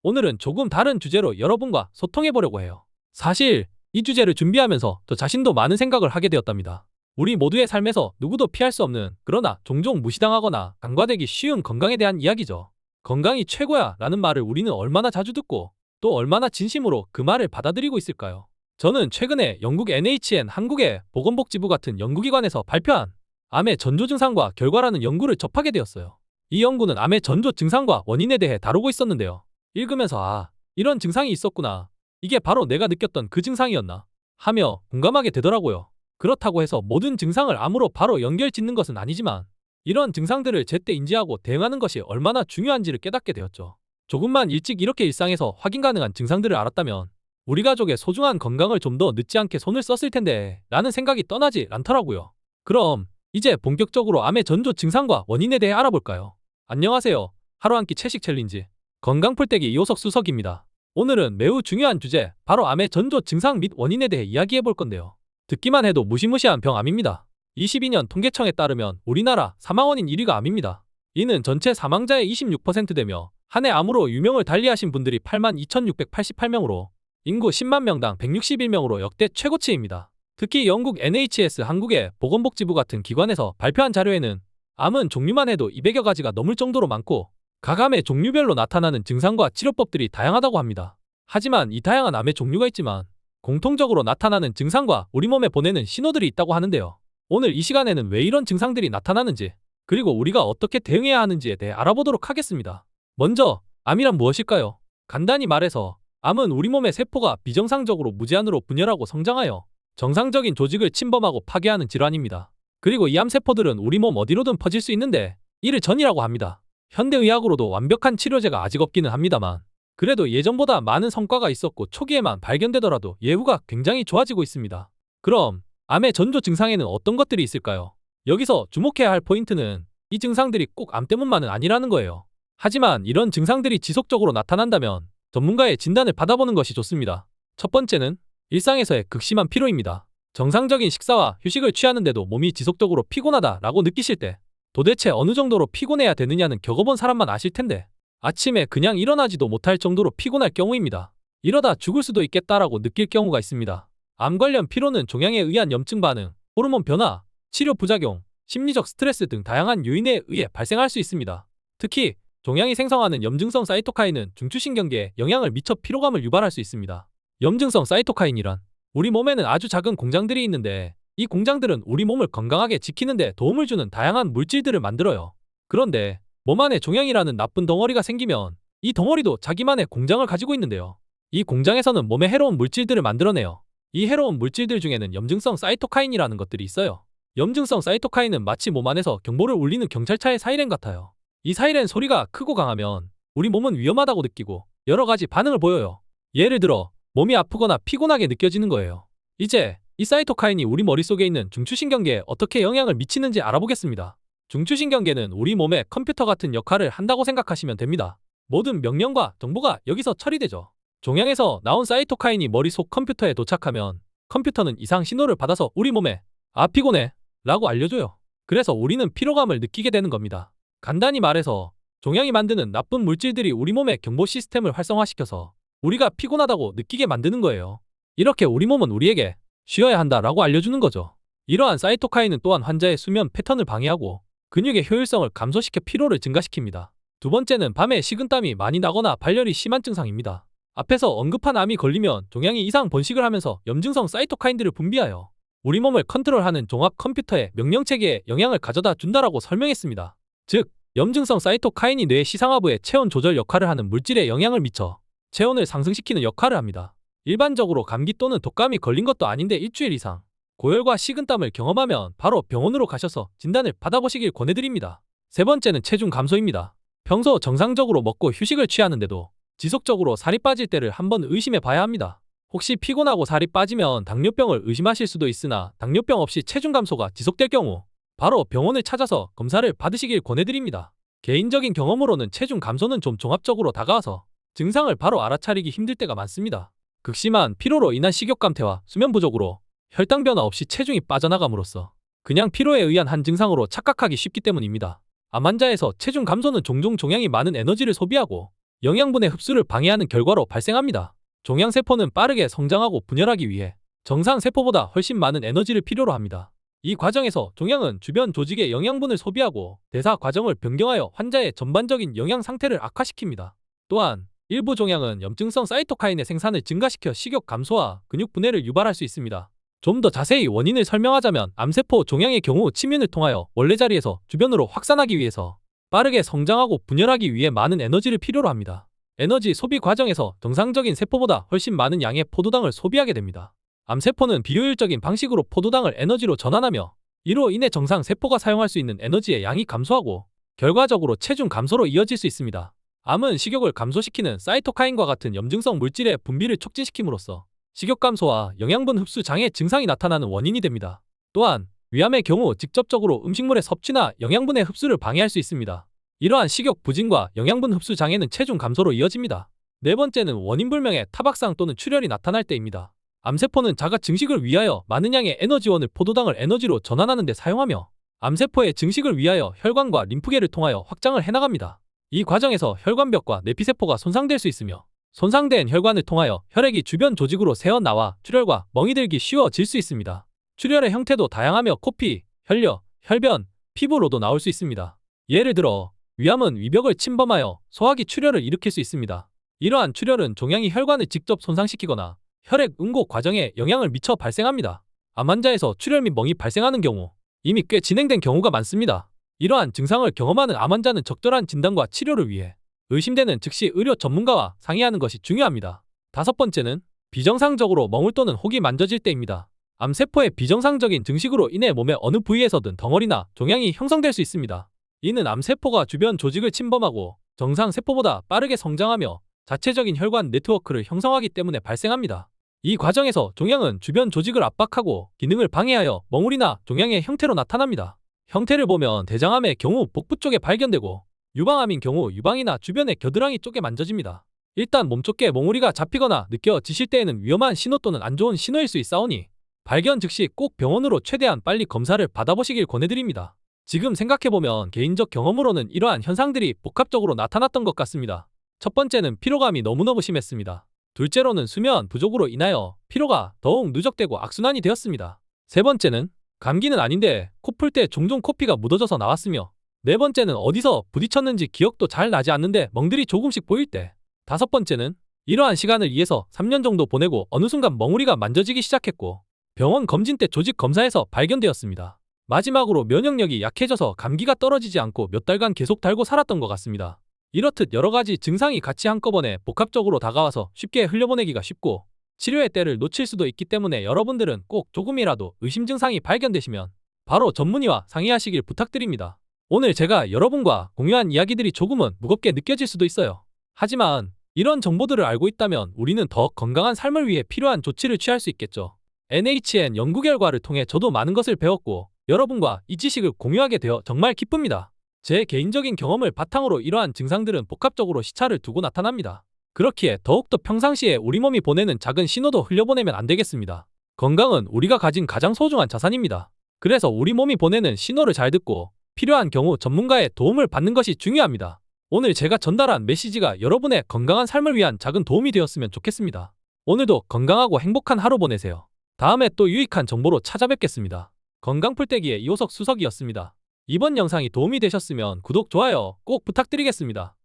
오늘은 조금 다른 주제로 여러분과 소통해 보려고 해요. 사실 이 주제를 준비하면서 저 자신도 많은 생각을 하게 되었답니다. 우리 모두의 삶에서 누구도 피할 수 없는, 그러나 종종 무시당하거나 간과되기 쉬운 건강에 대한 이야기죠. 건강이 최고야 라는 말을 우리는 얼마나 자주 듣고 또 얼마나 진심으로 그 말을 받아들이고 있을까요? 저는 최근에 영국 NHN 한국의 보건복지부 같은 연구기관에서 발표한 암의 전조 증상과 결과라는 연구를 접하게 되었어요. 이 연구는 암의 전조 증상과 원인에 대해 다루고 있었는데요. 읽으면서 이런 증상이 있었구나. 이게 바로 내가 느꼈던 그 증상이었나 하며 공감하게 되더라고요. 그렇다고 해서 모든 증상을 암으로 바로 연결 짓는 것은 아니지만 이런 증상들을 제때 인지하고 대응하는 것이 얼마나 중요한지를 깨닫게 되었죠. 조금만 일찍 이렇게 일상에서 확인 가능한 증상들을 알았다면 우리 가족의 소중한 건강을 좀 더 늦지 않게 손을 썼을 텐데 라는 생각이 떠나지 않더라고요. 그럼 이제 본격적으로 암의 전조 증상과 원인에 대해 알아볼까요? 안녕하세요. 하루 한 끼 채식 챌린지 건강풀떼기 이호석 수석입니다. 오늘은 매우 중요한 주제, 바로 암의 전조 증상 및 원인에 대해 이야기해 볼 건데요. 듣기만 해도 무시무시한 병암입니다. 22년 통계청에 따르면 우리나라 사망원인 1위가 암입니다. 이는 전체 사망자의 26%되며 한 해 암으로 유명을 달리하신 분들이 82,688명으로 인구 10만 명당 161명으로 역대 최고치입니다. 특히 영국 NHS 한국의 보건복지부 같은 기관에서 발표한 자료에는 암은 종류만 해도 200여 가지가 넘을 정도로 많고 각 암의 종류별로 나타나는 증상과 치료법들이 다양하다고 합니다. 하지만 이 다양한 암의 종류가 있지만 공통적으로 나타나는 증상과 우리 몸에 보내는 신호들이 있다고 하는데요. 오늘 이 시간에는 왜 이런 증상들이 나타나는지, 그리고 우리가 어떻게 대응해야 하는지에 대해 알아보도록 하겠습니다. 먼저 암이란 무엇일까요? 간단히 말해서 암은 우리 몸의 세포가 비정상적으로 무제한으로 분열하고 성장하여 정상적인 조직을 침범하고 파괴하는 질환입니다. 그리고 이 암세포들은 우리 몸 어디로든 퍼질 수 있는데 이를 전이라고 합니다. 현대의학으로도 완벽한 치료제가 아직 없기는 합니다만 그래도 예전보다 많은 성과가 있었고 초기에만 발견되더라도 예후가 굉장히 좋아지고 있습니다. 그럼 암의 전조 증상에는 어떤 것들이 있을까요? 여기서 주목해야 할 포인트는 이 증상들이 꼭 암 때문만은 아니라는 거예요. 하지만 이런 증상들이 지속적으로 나타난다면 전문가의 진단을 받아보는 것이 좋습니다. 첫 번째는 일상에서의 극심한 피로입니다. 정상적인 식사와 휴식을 취하는데도 몸이 지속적으로 피곤하다라고 느끼실 때 도대체 어느 정도로 피곤해야 되느냐는 겪어본 사람만 아실 텐데 아침에 그냥 일어나지도 못할 정도로 피곤할 경우입니다. 이러다 죽을 수도 있겠다라고 느낄 경우가 있습니다. 암 관련 피로는 종양에 의한 염증 반응, 호르몬 변화, 치료 부작용, 심리적 스트레스 등 다양한 요인에 의해 발생할 수 있습니다. 특히 종양이 생성하는 염증성 사이토카인은 중추신경계에 영향을 미쳐 피로감을 유발할 수 있습니다. 염증성 사이토카인이란 우리 몸에는 아주 작은 공장들이 있는데 이 공장들은 우리 몸을 건강하게 지키는 데 도움을 주는 다양한 물질들을 만들어요. 그런데 몸 안에 종양이라는 나쁜 덩어리가 생기면 이 덩어리도 자기만의 공장을 가지고 있는데요. 이 공장에서는 몸에 해로운 물질들을 만들어내요. 이 해로운 물질들 중에는 염증성 사이토카인이라는 것들이 있어요. 염증성 사이토카인은 마치 몸 안에서 경보를 울리는 경찰차의 사이렌 같아요. 이 사이렌 소리가 크고 강하면 우리 몸은 위험하다고 느끼고 여러 가지 반응을 보여요. 예를 들어 몸이 아프거나 피곤하게 느껴지는 거예요. 이제 이 사이토카인이 우리 머릿속에 있는 중추신경계에 어떻게 영향을 미치는지 알아보겠습니다. 중추신경계는 우리 몸의 컴퓨터 같은 역할을 한다고 생각하시면 됩니다. 모든 명령과 정보가 여기서 처리되죠. 종양에서 나온 사이토카인이 머릿속 컴퓨터에 도착하면 컴퓨터는 이상 신호를 받아서 우리 몸에 피곤해 라고 알려줘요. 그래서 우리는 피로감을 느끼게 되는 겁니다. 간단히 말해서 종양이 만드는 나쁜 물질들이 우리 몸의 경보 시스템을 활성화시켜서 우리가 피곤하다고 느끼게 만드는 거예요. 이렇게 우리 몸은 우리에게 쉬어야 한다라고 알려주는 거죠. 이러한 사이토카인은 또한 환자의 수면 패턴을 방해하고 근육의 효율성을 감소시켜 피로를 증가시킵니다. 두 번째는 밤에 식은땀이 많이 나거나 발열이 심한 증상입니다. 앞에서 언급한 암이 걸리면 종양이 이상 번식을 하면서 염증성 사이토카인들을 분비하여 우리 몸을 컨트롤하는 종합 컴퓨터의 명령체계에 영향을 가져다 준다라고 설명했습니다. 즉, 염증성 사이토카인이 뇌 시상하부의 체온 조절 역할을 하는 물질에 영향을 미쳐 체온을 상승시키는 역할을 합니다. 일반적으로 감기 또는 독감이 걸린 것도 아닌데 일주일 이상 고열과 식은땀을 경험하면 바로 병원으로 가셔서 진단을 받아보시길 권해드립니다. 세 번째는 체중 감소입니다. 평소 정상적으로 먹고 휴식을 취하는데도 지속적으로 살이 빠질 때를 한번 의심해 봐야 합니다. 혹시 피곤하고 살이 빠지면 당뇨병을 의심하실 수도 있으나 당뇨병 없이 체중 감소가 지속될 경우 바로 병원을 찾아서 검사를 받으시길 권해드립니다. 개인적인 경험으로는 체중 감소는 좀 종합적으로 다가와서 증상을 바로 알아차리기 힘들 때가 많습니다. 극심한 피로로 인한 식욕감퇴와 수면 부족으로 혈당 변화 없이 체중이 빠져나감으로써 그냥 피로에 의한 한 증상으로 착각하기 쉽기 때문입니다. 암 환자에서 체중 감소는 종종 종양이 많은 에너지를 소비하고 영양분의 흡수를 방해하는 결과로 발생합니다. 종양세포는 빠르게 성장하고 분열하기 위해 정상 세포보다 훨씬 많은 에너지를 필요로 합니다. 이 과정에서 종양은 주변 조직의 영양분을 소비하고 대사 과정을 변경하여 환자의 전반적인 영양 상태를 악화시킵니다. 또한 일부 종양은 염증성 사이토카인의 생산을 증가시켜 식욕 감소와 근육 분해를 유발할 수 있습니다. 좀 더 자세히 원인을 설명하자면 암세포 종양의 경우 침윤을 통하여 원래 자리에서 주변으로 확산하기 위해서 빠르게 성장하고 분열하기 위해 많은 에너지를 필요로 합니다. 에너지 소비 과정에서 정상적인 세포보다 훨씬 많은 양의 포도당을 소비하게 됩니다. 암세포는 비효율적인 방식으로 포도당을 에너지로 전환하며 이로 인해 정상 세포가 사용할 수 있는 에너지의 양이 감소하고 결과적으로 체중 감소로 이어질 수 있습니다. 암은 식욕을 감소시키는 사이토카인과 같은 염증성 물질의 분비를 촉진시킴으로써 식욕 감소와 영양분 흡수 장애 증상이 나타나는 원인이 됩니다. 또한 위암의 경우 직접적으로 음식물의 섭취나 영양분의 흡수를 방해할 수 있습니다. 이러한 식욕 부진과 영양분 흡수 장애는 체중 감소로 이어집니다. 네 번째는 원인불명의 타박상 또는 출혈이 나타날 때입니다. 암세포는 자가 증식을 위하여 많은 양의 에너지원을 포도당을 에너지로 전환하는 데 사용하며 암세포의 증식을 위하여 혈관과 림프계를 통하여 확장을 해나갑니다. 이 과정에서 혈관벽과 내피세포가 손상될 수 있으며 손상된 혈관을 통하여 혈액이 주변 조직으로 새어나와 출혈과 멍이 들기 쉬워질 수 있습니다. 출혈의 형태도 다양하며 코피, 혈뇨, 혈변, 피부로도 나올 수 있습니다. 예를 들어 위암은 위벽을 침범하여 소화기 출혈을 일으킬 수 있습니다. 이러한 출혈은 종양이 혈관을 직접 손상시키거나 혈액 응고 과정에 영향을 미쳐 발생합니다. 암 환자에서 출혈 및 멍이 발생하는 경우 이미 꽤 진행된 경우가 많습니다. 이러한 증상을 경험하는 암 환자는 적절한 진단과 치료를 위해 의심되는 즉시 의료 전문가와 상의하는 것이 중요합니다. 다섯 번째는 비정상적으로 멍을 또는 혹이 만져질 때입니다. 암세포의 비정상적인 증식으로 인해 몸의 어느 부위에서든 덩어리나 종양이 형성될 수 있습니다. 이는 암세포가 주변 조직을 침범하고 정상 세포보다 빠르게 성장하며 자체적인 혈관 네트워크를 형성하기 때문에 발생합니다. 이 과정에서 종양은 주변 조직을 압박하고 기능을 방해하여 멍울이나 종양의 형태로 나타납니다. 형태를 보면 대장암의 경우 복부 쪽에 발견되고 유방암인 경우 유방이나 주변의 겨드랑이 쪽에 만져집니다. 일단 몸쪽에 멍울이가 잡히거나 느껴지실 때에는 위험한 신호 또는 안 좋은 신호일 수 있사오니 발견 즉시 꼭 병원으로 최대한 빨리 검사를 받아보시길 권해드립니다. 지금 생각해보면 개인적 경험으로는 이러한 현상들이 복합적으로 나타났던 것 같습니다. 첫 번째는 피로감이 너무너무 심했습니다. 둘째로는 수면 부족으로 인하여 피로가 더욱 누적되고 악순환이 되었습니다. 세 번째는 감기는 아닌데 코 풀 때 종종 코피가 묻어져서 나왔으며 네 번째는 어디서 부딪혔는지 기억도 잘 나지 않는데 멍들이 조금씩 보일 때 다섯 번째는 이러한 시간을 2에서 3년 정도 보내고 어느 순간 멍울이가 만져지기 시작했고 병원 검진 때 조직 검사에서 발견되었습니다. 마지막으로 면역력이 약해져서 감기가 떨어지지 않고 몇 달간 계속 달고 살았던 것 같습니다. 이렇듯 여러 가지 증상이 같이 한꺼번에 복합적으로 다가와서 쉽게 흘려보내기가 쉽고 치료의 때를 놓칠 수도 있기 때문에 여러분들은 꼭 조금이라도 의심 증상이 발견되시면 바로 전문의와 상의하시길 부탁드립니다. 오늘 제가 여러분과 공유한 이야기들이 조금은 무겁게 느껴질 수도 있어요. 하지만 이런 정보들을 알고 있다면 우리는 더 건강한 삶을 위해 필요한 조치를 취할 수 있겠죠. NHN 연구 결과를 통해 저도 많은 것을 배웠고 여러분과 이 지식을 공유하게 되어 정말 기쁩니다. 제 개인적인 경험을 바탕으로 이러한 증상들은 복합적으로 시차를 두고 나타납니다. 그렇기에 더욱더 평상시에 우리 몸이 보내는 작은 신호도 흘려보내면 안 되겠습니다. 건강은 우리가 가진 가장 소중한 자산입니다. 그래서 우리 몸이 보내는 신호를 잘 듣고 필요한 경우 전문가의 도움을 받는 것이 중요합니다. 오늘 제가 전달한 메시지가 여러분의 건강한 삶을 위한 작은 도움이 되었으면 좋겠습니다. 오늘도 건강하고 행복한 하루 보내세요. 다음에 또 유익한 정보로 찾아뵙겠습니다. 건강풀떼기의 이호석 수석이었습니다. 이번 영상이 도움이 되셨으면 구독, 좋아요 꼭 부탁드리겠습니다.